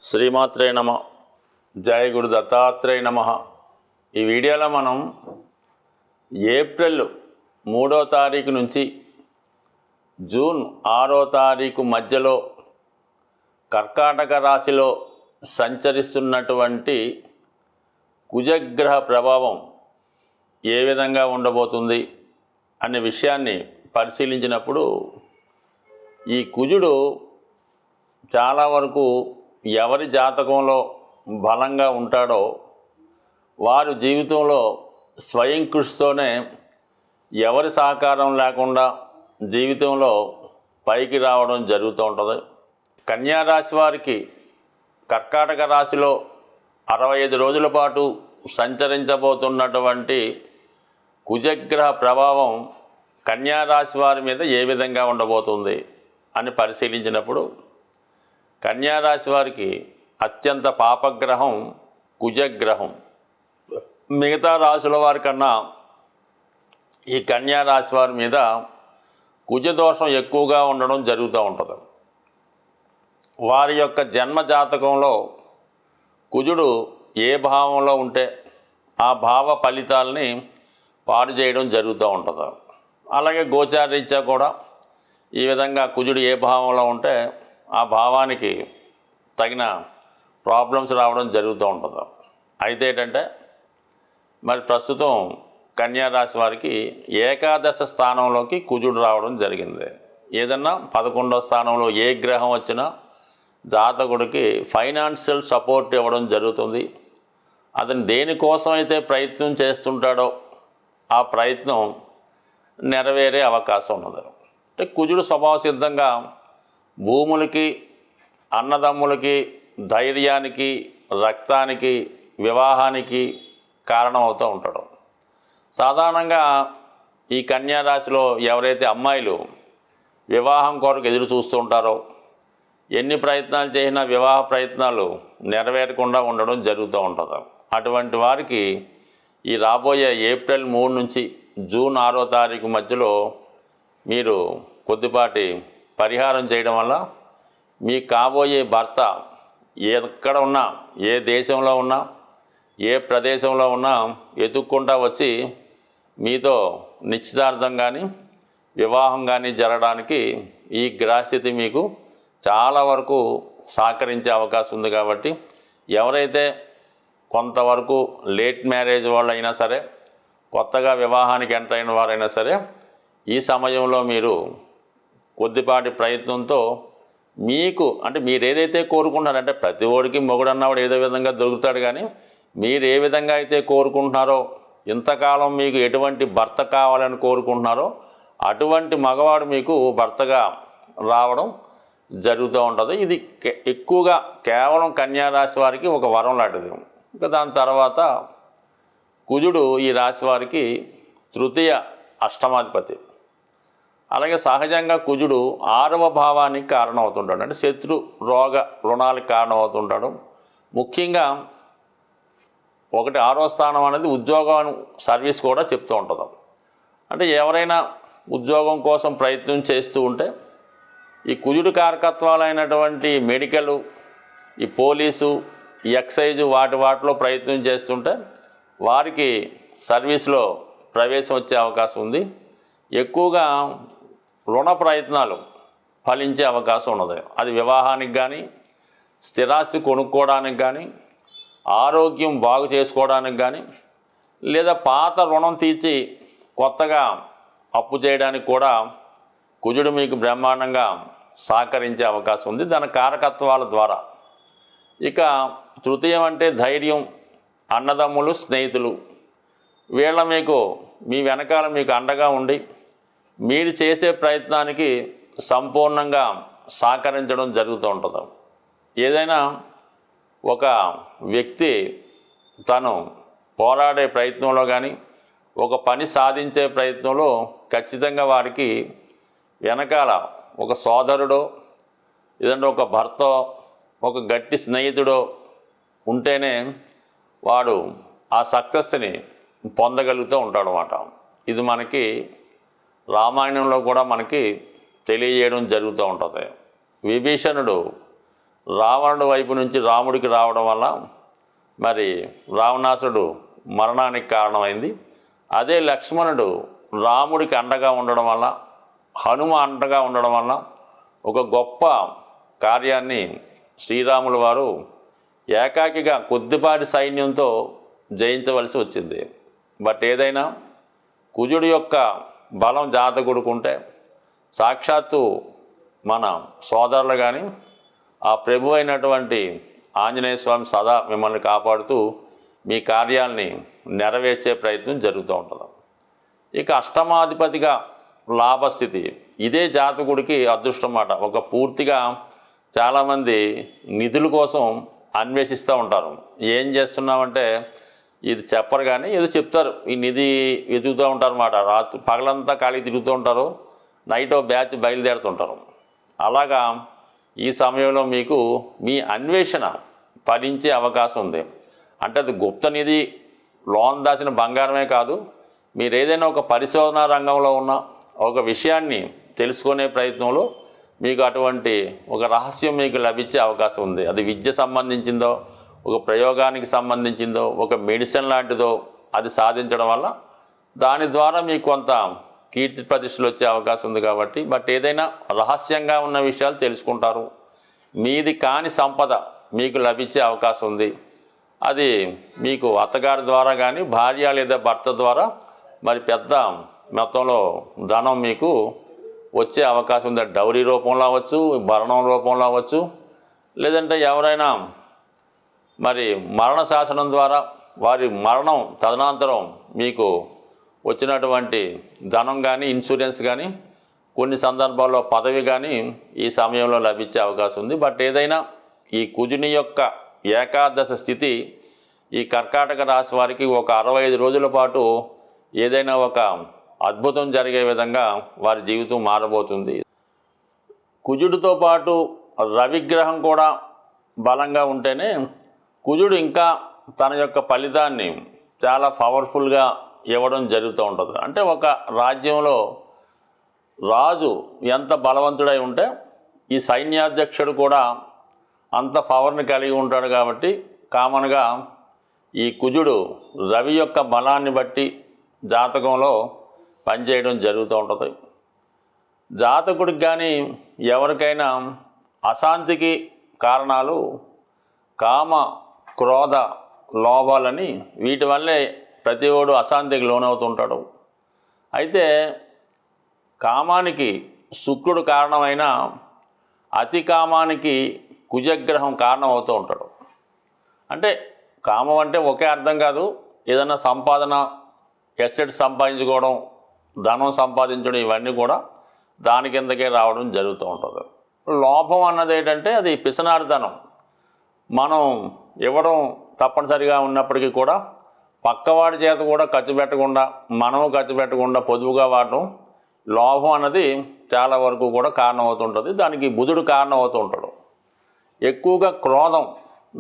శ్రీమాత్రే నమ. జయ గురు దత్తాత్రేయ నమ. ఈ వీడియోలో మనం ఏప్రిల్ 3వ తారీఖు నుంచి జూన్ 6వ తారీఖు మధ్యలో కర్కాటక రాశిలో సంచరిస్తున్నటువంటి కుజగ్రహ ప్రభావం ఏ విధంగా ఉండబోతుంది అనే విషయాన్ని పరిశీలించినప్పుడు ఈ కుజుడు చాలా వరకు ఎవరి జాతకంలో బలంగా ఉంటాడో వారు జీవితంలో స్వయం కృషితోనే ఎవరి సహకారం లేకుండా జీవితంలో పైకి రావడం జరుగుతూ ఉంటుంది. కన్యా రాశి వారికి కర్కాటక రాశిలో 65 రోజుల పాటు సంచరించబోతున్నటువంటి కుజగ్రహ ప్రభావం కన్యా రాశి వారి మీద ఏ విధంగా ఉండబోతుంది అని పరిశీలించినప్పుడు కన్యా రాశి వారికి అత్యంత పాపగ్రహం కుజగ్రహం. మిగతా రాశుల వారి కన్నా ఈ కన్యా రాశి వారి మీద కుజదోషం ఎక్కువగా ఉండడం జరుగుతూ ఉంటుంది. వారి యొక్క జన్మ జాతకంలో కుజుడు ఏ భావంలో ఉంటే ఆ భావ ఫలితాలని పాడు చేయడం జరుగుతూ ఉంటుంది. అలాగే గోచారరీత్యా కూడా ఈ విధంగా కుజుడు ఏ భావంలో ఉంటే ఆ భావానికి తగిన ప్రాబ్లమ్స్ రావడం జరుగుతూ ఉంటుంది. అయితే ఏంటంటే మరి ప్రస్తుతం కన్యా రాశి వారికి ఏకాదశ స్థానంలోకి కుజుడు రావడం జరిగింది. ఏదన్నా 11వ స్థానంలో ఏ గ్రహం వచ్చినా జాతకుడికి ఫైనాన్షియల్ సపోర్ట్ ఇవ్వడం జరుగుతుంది. అతను దేనికోసం అయితే ప్రయత్నం చేస్తుంటాడో ఆ ప్రయత్నం నెరవేరే అవకాశం ఉన్నది. అంటే కుజుడు స్వభావ సిద్ధంగా భూములకి, అన్నదమ్ములకి, ధైర్యానికి, రక్తానికి, వివాహానికి కారణమవుతూ ఉంటాడు. సాధారణంగా ఈ కన్యా రాశిలో ఎవరైతే అమ్మాయిలు వివాహం కొరకు ఎదురు చూస్తూ ఉంటారో ఎన్ని ప్రయత్నాలు చేసినా వివాహ ప్రయత్నాలు నెరవేరకుండా ఉండడం జరుగుతూ ఉంటుంది. అటువంటి వారికి ఈ రాబోయే ఏప్రిల్ 3 నుంచి జూన్ 6వ తారీఖు మధ్యలో మీరు కొద్దిపాటి పరిహారం చేయడం వల్ల మీకు కాబోయే భర్త ఎక్కడ ఉన్నా, ఏ దేశంలో ఉన్నా, ఏ ప్రదేశంలో ఉన్నా ఎత్తుక్కుంటా వచ్చి మీతో నిశ్చితార్థం కానీ వివాహం కానీ జరగడానికి ఈ గ్రహస్థితి మీకు చాలా వరకు సహకరించే అవకాశం ఉంది. కాబట్టి ఎవరైతే కొంతవరకు లేట్ మ్యారేజ్ వాళ్ళైనా సరే, కొత్తగా వివాహానికి ఎంటర్ అయిన వారైనా సరే, ఈ సమయంలో మీరు కొద్దిపాటి ప్రయత్నంతో మీకు అంటే మీరు ఏదైతే కోరుకుంటున్నారంటే ప్రతి ఓడికి మొగుడు అన్నవాడు ఏదో విధంగా దొరుకుతాడు, కానీ మీరు ఏ విధంగా అయితే కోరుకుంటున్నారో ఇంతకాలం మీకు ఎటువంటి భర్త కావాలని కోరుకుంటున్నారో అటువంటి మగవాడు మీకు భర్తగా రావడం జరుగుతూ ఉంటుంది. ఇది ఎక్కువగా కేవలం కన్యా రాశి వారికి ఒక వరం లాంటిది. ఇంకా దాని తర్వాత కుజుడు ఈ రాశి వారికి తృతీయ అష్టమాధిపతి. అలాగే సహజంగా కుజుడు 6వ భావానికి కారణం అవుతుంటాడు. అంటే శత్రు, రోగ, రుణాలకు కారణం అవుతుంటాడు. ముఖ్యంగా 6వ స్థానం అనేది ఉద్యోగం, సర్వీస్ కూడా చెప్తూ ఉంటుంది. అంటే ఎవరైనా ఉద్యోగం కోసం ప్రయత్నం చేస్తూ ఉంటే ఈ కుజుడు కారకత్వాలైనటువంటి మెడికల్, ఈ పోలీసు, ఈ ఎక్సైజు వాటిలో ప్రయత్నం చేస్తుంటే వారికి సర్వీస్లో ప్రవేశం వచ్చే అవకాశం ఉంది. ఎక్కువగా రుణ ప్రయత్నాలు ఫలించే అవకాశం ఉన్నది. అది వివాహానికి కానీ, స్థిరాస్తి కొనుక్కోవడానికి కానీ, ఆరోగ్యం బాగు చేసుకోవడానికి కానీ, లేదా పాత రుణం తీర్చి కొత్తగా అప్పు చేయడానికి కూడా కుజుడు మీకు బ్రహ్మాండంగా సహకరించే అవకాశం ఉంది దాని కారకత్వాల ద్వారా. ఇక తృతీయం అంటే ధైర్యం, అన్నదమ్ములు, స్నేహితులు. వీళ్ళ మీకు మీ వెనకాల మీకు అండగా ఉండి మీరు చేసే ప్రయత్నానికి సంపూర్ణంగా సహకరించడం జరుగుతూ ఉంటుంది. ఏదైనా ఒక వ్యక్తి తను పోరాడే ప్రయత్నంలో కానీ, ఒక పని సాధించే ప్రయత్నంలో ఖచ్చితంగా వారికి వెనకాల ఒక సోదరుడో, ఏదంటే ఒక భర్తో, ఒక గట్టి స్నేహితుడో ఉంటేనే వాడు ఆ సక్సెస్ని పొందగలుగుతూ ఉంటాడు అన్నమాట. ఇది మనకి రామాయణంలో కూడా మనకి తెలియజేయడం జరుగుతూ ఉంటుంది. విభీషణుడు రావణుడి వైపు నుంచి రాముడికి రావడం వల్ల మరి రావణాసుడు మరణానికి కారణమైంది. అదే లక్ష్మణుడు రాముడికి అండగా ఉండడం వల్ల, హనుమ అండగా ఉండడం వల్ల ఒక గొప్ప కార్యాన్ని శ్రీరాములు వారు ఏకాకిగా కొద్దిపాటి సైన్యంతో జయించవలసి వచ్చింది. బట్ ఏదైనా కుజుడి యొక్క బలం జాతకుడుకుంటే సాక్షాత్తు మన సోదరులు కానీ ఆ ప్రభు అయినటువంటి ఆంజనేయ స్వామి సదా మిమ్మల్ని కాపాడుతూ మీ కార్యాలని నెరవేర్చే ప్రయత్నం జరుగుతూ ఉంటుంది. ఇక అష్టమాధిపతిగా లాభస్థితి, ఇదే జాతకుడికి అదృష్టం మాట. ఒక పూర్తిగా చాలామంది నిధుల కోసం అన్వేషిస్తూ ఉంటారు. ఏం చేస్తున్నామంటే ఇది చెప్పరు కానీ ఏదో చెప్తారు, ఈ నిధి వెతుకుతూ ఉంటారు అన్నమాట. రాత్రి పగలంతా ఖాళీ తిరుగుతూ ఉంటారు, నైట్ బ్యాచ్ బయలుదేరుతుంటారు. అలాగా ఈ సమయంలో మీకు మీ అన్వేషణ ఫలించే అవకాశం ఉంది. అంటే అది గుప్త నిధి, లోన్ దాచిన బంగారమే కాదు, మీరు ఏదైనా ఒక పరిశోధనా రంగంలో ఉన్న ఒక విషయాన్ని తెలుసుకునే ప్రయత్నంలో మీకు అటువంటి ఒక రహస్యం మీకు లభించే అవకాశం ఉంది. అది విద్య సంబంధించిందో, ఒక ప్రయోగానికి సంబంధించిందో, ఒక మెడిసిన్ లాంటిదో అది సాధించడం వల్ల దాని ద్వారా మీకు కొంత కీర్తి ప్రతిష్టలు వచ్చే అవకాశం ఉంది కాబట్టి. బట్ ఏదైనా రహస్యంగా ఉన్న విషయాలు తెలుసుకుంటారు. మీది కాని సంపద మీకు లభించే అవకాశం ఉంది. అది మీకు అత్తగారి ద్వారా కానీ, భార్య లేదా భర్త ద్వారా మరి పెద్ద మొత్తంలో ధనం మీకు వచ్చే అవకాశం ఉంది. డౌరీ రూపంలో అవ్వచ్చు, భరణం రూపంలో అవ్వచ్చు, లేదంటే ఎవరైనా మరి మరణ శాసనం ద్వారా వారి మరణం తదనంతరం మీకు వచ్చినటువంటి ధనం కానీ, ఇన్సూరెన్స్ కానీ, కొన్ని సందర్భాల్లో పదవి కానీ ఈ సమయంలో లభించే అవకాశం ఉంది. బట్ ఏదైనా ఈ కుజుని యొక్క ఏకాదశ స్థితి ఈ కర్కాటక రాశి వారికి ఒక 65 రోజుల పాటు ఏదైనా ఒక అద్భుతం జరిగే విధంగా వారి జీవితం మారబోతుంది. కుజుడితో పాటు రవిగ్రహం కూడా బలంగా ఉంటేనే కుజుడు ఇంకా తన యొక్క ఫలితాన్ని చాలా పవర్ఫుల్గా ఇవ్వడం జరుగుతూ ఉంటుంది. అంటే ఒక రాజ్యంలో రాజు ఎంత బలవంతుడై ఉంటే ఈ సైన్యాధ్యక్షుడు కూడా అంత పవర్ని కలిగి ఉంటాడు. కాబట్టి కామన్గా ఈ కుజుడు రవి యొక్క బలాన్ని బట్టి జాతకంలో పనిచేయడం జరుగుతూ ఉంటుంది. జాతకుడికి కానీ ఎవరికైనా అశాంతికి కారణాలు కామ, క్రోధ, లోభాలని, వీటి వల్లే ప్రతివాడు అశాంతికి లోనవుతుంటాడు. అయితే కామానికి శుక్రుడు కారణమైన అతి కామానికి కుజగ్రహం కారణం అవుతూ ఉంటాడు. అంటే కామం అంటే ఒకే అర్థం కాదు, ఏదైనా సంపాదన, ఎసెట్ సంపాదించుకోవడం, ధనం సంపాదించడం, ఇవన్నీ కూడా దాని కిందకే రావడం జరుగుతూ ఉంటుంది. లోభం అన్నది ఏంటంటే అది పిసనారితనం. మనం ఇవ్వడం తప్పనిసరిగా ఉన్నప్పటికీ కూడా పక్కవాడి చేత కూడా ఖర్చు పెట్టకుండా, మనము ఖర్చు పెట్టకుండా పొదుపుగా వాడటం, లోభం అన్నది చాలా వరకు కూడా కారణం అవుతుంటుంది. దానికి బుధుడు కారణం అవుతూ ఉంటాడు. ఎక్కువగా క్రోధం,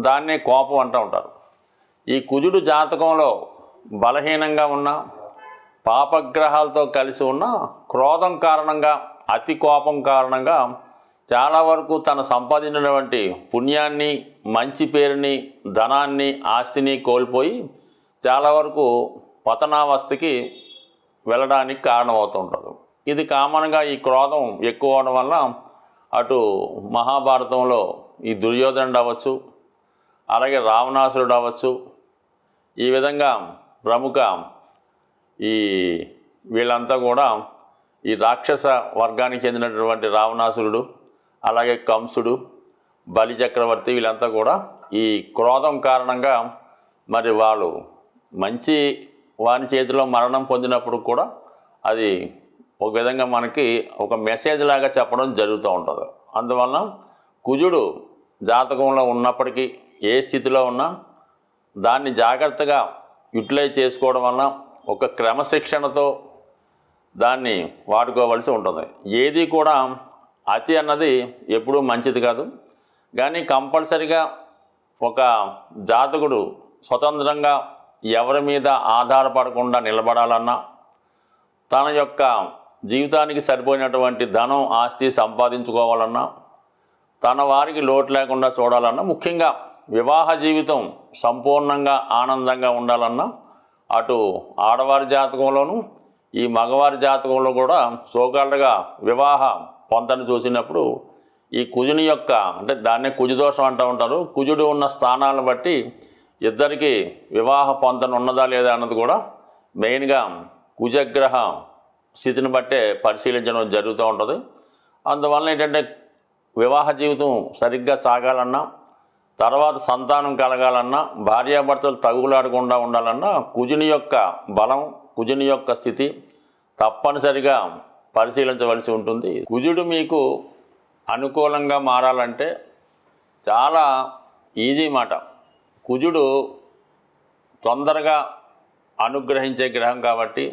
దాన్నే కోపం అంటూ ఉంటారు. ఈ కుజుడు జాతకంలో బలహీనంగా ఉన్న, పాపగ్రహాలతో కలిసి ఉన్న, క్రోధం కారణంగా, అతి కోపం కారణంగా చాలా వరకు తను సంపాదించినటువంటి పుణ్యాన్ని, మంచి పేరుని, ధనాన్ని, ఆస్తిని కోల్పోయి చాలా వరకు పతనావస్థకి వెళ్ళడానికి కారణమవుతూ ఉంటుంది. ఇది కామన్గా ఈ క్రోధం ఎక్కువ అవడం వల్ల అటు మహాభారతంలో ఈ దుర్యోధనుడు అవ్వచ్చు, అలాగే రావణాసురుడు అవ్వచ్చు, ఈ విధంగా ప్రముఖ ఈ వీళ్ళంతా కూడా ఈ రాక్షస వర్గానికి చెందినటువంటి రావణాసురుడు, అలాగే కంసుడు, బలి చక్రవర్తి, వీళ్ళంతా కూడా ఈ క్రోధం కారణంగా మరి వాళ్ళు మంచి వారి చేతిలో మరణం పొందినప్పుడు కూడా అది ఒక విధంగా మనకి ఒక మెసేజ్ లాగా చెప్పడం జరుగుతూ ఉంటుంది. అందువలన కుజుడు జాతకంలో ఉన్నప్పటికీ ఏ స్థితిలో ఉన్నా దాన్ని జాగ్రత్తగా యూటిలైజ్ చేసుకోవడం వలన ఒక క్రమశిక్షణతో దాన్ని వాడుకోవలసి ఉంటుంది. ఏది కూడా అతి అన్నది ఎప్పుడూ మంచిది కాదు. కానీ కంపల్సరిగా ఒక జాతకుడు స్వతంత్రంగా ఎవరి మీద ఆధారపడకుండా నిలబడాలన్నా, తన యొక్క జీవితానికి సరిపోయినటువంటి ధనం, ఆస్తి సంపాదించుకోవాలన్నా, తన వారికి లోటు లేకుండా చూడాలన్నా, ముఖ్యంగా వివాహ జీవితం సంపూర్ణంగా ఆనందంగా ఉండాలన్నా అటు ఆడవారి జాతకంలోనూ ఈ మగవారి జాతకంలో కూడా సోకాళ్ళుగా వివాహ పొంతను చూసినప్పుడు ఈ కుజుని యొక్క, అంటే దాన్నే కుజదోషం అంటూ ఉంటారు, కుజుడు ఉన్న స్థానాలను బట్టి ఇద్దరికి వివాహ పొంతన ఉన్నదా లేదా అన్నది కూడా మెయిన్గా కుజగ్రహ స్థితిని బట్టే పరిశీలించడం జరుగుతూ ఉంటుంది. అందువల్ల ఏంటంటే వివాహ జీవితం సరిగ్గా సాగాలన్నా, తర్వాత సంతానం కలగాలన్నా, భార్యాభర్తలు తగులాడకుండా ఉండాలన్నా కుజుని యొక్క బలం, కుజుని యొక్క స్థితి తప్పనిసరిగా పరిశీలించవలసి ఉంటుంది. కుజుడు మీకు అనుకూలంగా మారాలంటే చాలా ఈజీ మాట. కుజుడు తొందరగా అనుగ్రహించే గ్రహం కాబట్టి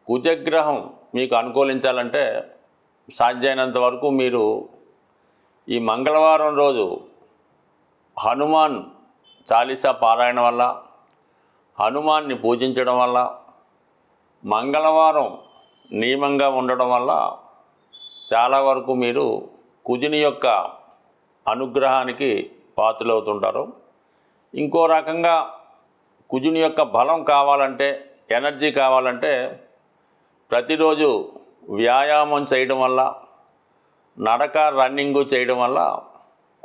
కుజగ్రహం మీకు అనుకూలించాలంటే సాధ్యమైనంత వరకు మీరు ఈ మంగళవారం రోజు హనుమాన్ చాలీసా పారాయణ వల్ల, హనుమాన్ని పూజించడం వల్ల, మంగళవారం నియమంగా ఉండడం వల్ల చాలా వరకు మీరు కుజుని యొక్క అనుగ్రహానికి పాత్రలవుతుంటారు. ఇంకో రకంగా కుజుని యొక్క బలం కావాలంటే, ఎనర్జీ కావాలంటే ప్రతిరోజు వ్యాయామం చేయడం వల్ల, నడక రన్నింగు చేయడం వల్ల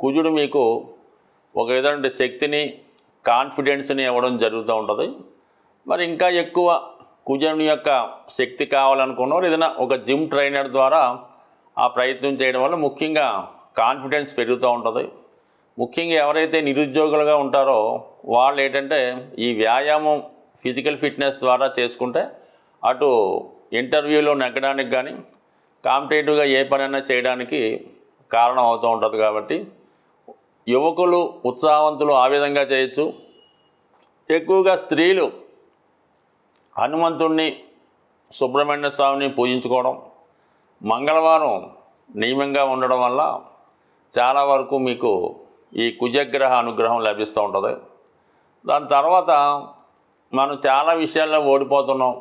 కుజుడు మీకు ఒక విధమైన శక్తిని, కాన్ఫిడెన్స్ని ఇవ్వడం జరుగుతూ ఉంటుంది. మరి ఇంకా ఎక్కువ కుజుని యొక్క శక్తి కావాలనుకున్నవారు ఏదైనా ఒక జిమ్ ట్రైనర్ ద్వారా ఆ ప్రయత్నం చేయడం వల్ల ముఖ్యంగా కాన్ఫిడెన్స్ పెరుగుతూ ఉంటుంది. ముఖ్యంగా ఎవరైతే నిరుద్యోగులుగా ఉంటారో వాళ్ళు ఏంటంటే ఈ వ్యాయామం, ఫిజికల్ ఫిట్నెస్ ద్వారా చేసుకుంటే అటు ఇంటర్వ్యూలో నెగ్గడానికి కానీ, కాంపిటేటివ్గా ఏ పనైనా చేయడానికి కారణం అవుతూ ఉంటుంది. కాబట్టి యువకులు, ఉత్సాహవంతులు ఆ విధంగా చేయొచ్చు. ఎక్కువగా స్త్రీలు హనుమంతుణ్ణి, సుబ్రహ్మణ్య స్వామిని పూజించుకోవడం, మంగళవారం నియమంగా ఉండడం వల్ల చాలా వరకు మీకు ఈ కుజగ్రహ అనుగ్రహం లభిస్తూ ఉంటుంది. దాని తర్వాత మనం చాలా విషయాల్లో ఓడిపోతున్నాం,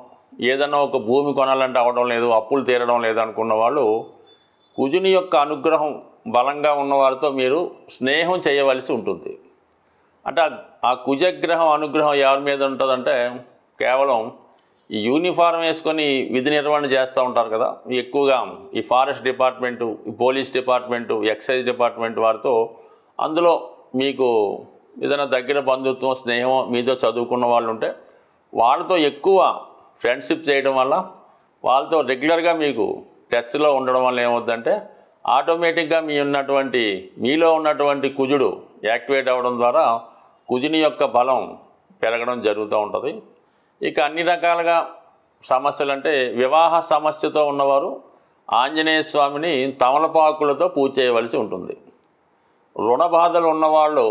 ఏదన్నా ఒక భూమి కొనాలంటే అవ్వడం లేదు, అప్పులు తీరడం లేదు అనుకున్న వాళ్ళు కుజుని యొక్క అనుగ్రహం బలంగా ఉన్నవారితో మీరు స్నేహం చేయవలసి ఉంటుంది. అంటే ఆ కుజగ్రహం అనుగ్రహం ఎవరి మీద ఉంటుందంటే కేవలం ఈ యూనిఫారం వేసుకొని విధి నిర్వహణ చేస్తూ ఉంటారు కదా, ఎక్కువగా ఈ ఫారెస్ట్ డిపార్ట్మెంటు, ఈ పోలీస్ డిపార్ట్మెంటు, ఎక్సైజ్ డిపార్ట్మెంట్ వారితో, అందులో మీకు ఏదైనా దగ్గర బంధుత్వం, స్నేహం, మీతో చదువుకున్న వాళ్ళు ఉంటే వాళ్ళతో ఎక్కువ ఫ్రెండ్షిప్ చేయడం వల్ల, వాళ్ళతో రెగ్యులర్గా మీకు టచ్లో ఉండడం వల్ల ఏమవుతుందంటే ఆటోమేటిక్గా మీలో ఉన్నటువంటి కుజుడు యాక్టివేట్ అవ్వడం ద్వారా కుజుని యొక్క బలం పెరగడం జరుగుతూ ఉంటుంది. ఇక అన్ని రకాలుగా సమస్యలు అంటే వివాహ సమస్యతో ఉన్నవారు ఆంజనేయ స్వామిని తమలపాకులతో పూజ చేయవలసి ఉంటుంది. రుణ బాధలు ఉన్నవాళ్ళు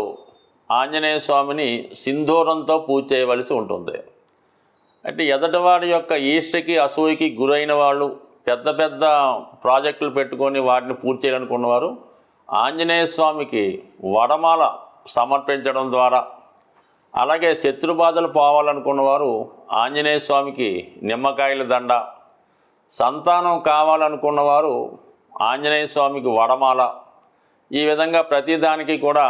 ఆంజనేయ స్వామిని సింధూరంతో పూజ చేయవలసి ఉంటుంది. అంటే ఎదటివాడి యొక్క ఈర్ష్యకి, అసూయకి గురైన వాళ్ళు, పెద్ద పెద్ద ప్రాజెక్టులు పెట్టుకొని వాటిని పూర్తి చేయాలనుకున్నవారు ఆంజనేయ స్వామికి వడమాల సమర్పించడం ద్వారా, అలాగే శత్రుబాధలు పోవాలనుకున్నవారు ఆంజనేయ స్వామికి నిమ్మకాయల దండ, సంతానం కావాలనుకున్నవారు ఆంజనేయ స్వామికి వడమాల, ఈ విధంగా ప్రతిదానికి కూడా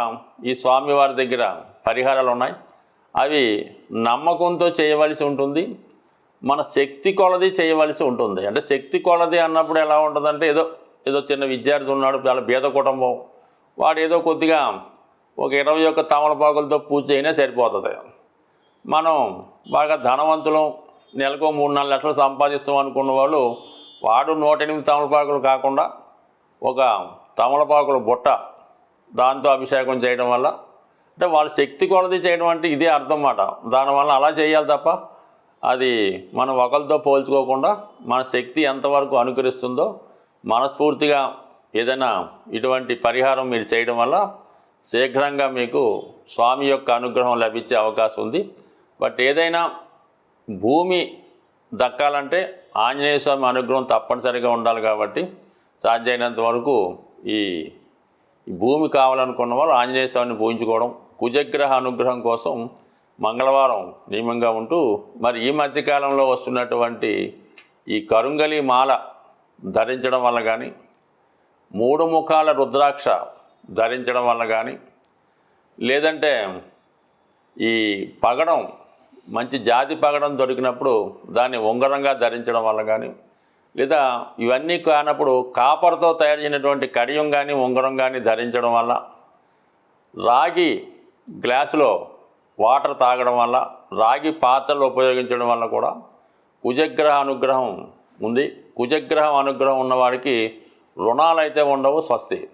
ఈ స్వామివారి దగ్గర పరిహారాలు ఉన్నాయి. అవి నమ్మకంతో చేయవలసి ఉంటుంది, మన శక్తి కొలది చేయవలసి ఉంటుంది. అంటే శక్తి కొలది అన్నప్పుడు ఎలా ఉంటుందంటే ఏదో చిన్న విద్యార్థి ఉన్నాడు, చాలా పేద కుటుంబం, వాడు ఏదో కొద్దిగా ఒక 21 తమలపాకులతో పూజ అయినా సరిపోతుంది. మనం బాగా ధనవంతులం, నెలకు 3-4 లక్షలు సంపాదిస్తాం అనుకున్న వాళ్ళు వాడు 108 తమలపాకులు కాకుండా ఒక తమలపాకుల బుట్ట, దాంతో అభిషేకం చేయడం వల్ల, అంటే వాళ్ళ శక్తి కొలది చేయడం అంటే ఇదే అర్థం అన్నమాట. దానివల్ల అలా చేయాలి తప్ప అది మనం ఒకరితో పోల్చుకోకుండా మన శక్తి ఎంతవరకు అనుకరిస్తుందో మనస్ఫూర్తిగా ఏదైనా ఇటువంటి పరిహారం మీరు చేయడం వల్ల శీఘ్రంగా మీకు స్వామి యొక్క అనుగ్రహం లభించే అవకాశం ఉంది. బట్ ఏదైనా భూమి దక్కాలంటే ఆంజనేయ స్వామి అనుగ్రహం తప్పనిసరిగా ఉండాలి. కాబట్టి సాధ్యమైనంత వరకు ఈ భూమి కావాలనుకున్న వాళ్ళు ఆంజనేయ స్వామిని పూజించుకోవడం, కుజగ్రహ అనుగ్రహం కోసం మంగళవారం నియమంగా ఉంటూ, మరి ఈ మధ్యకాలంలో వస్తున్నటువంటి ఈ కరుంగలి మాల ధరించడం వల్ల కానీ, మూడు ముఖాల రుద్రాక్ష ధరించడం వల్ల కానీ, లేదంటే ఈ పగడం మంచి జాతి పగడం దొరికినప్పుడు దాన్ని ఉంగరంగా ధరించడం వల్ల కానీ, లేదా ఇవన్నీ కానప్పుడు కాపర్తో తయారు చేసినటువంటి కడియం కానీ ఉంగరం కానీ ధరించడం వల్ల, రాగి గ్లాసులో వాటర్ తాగడం వల్ల, రాగి పాత్రలు ఉపయోగించడం వల్ల కూడా కుజగ్రహ అనుగ్రహం ఉంది. కుజగ్రహం అనుగ్రహం ఉన్నవాడికి రుణాలైతే ఉండవు. స్వస్తి.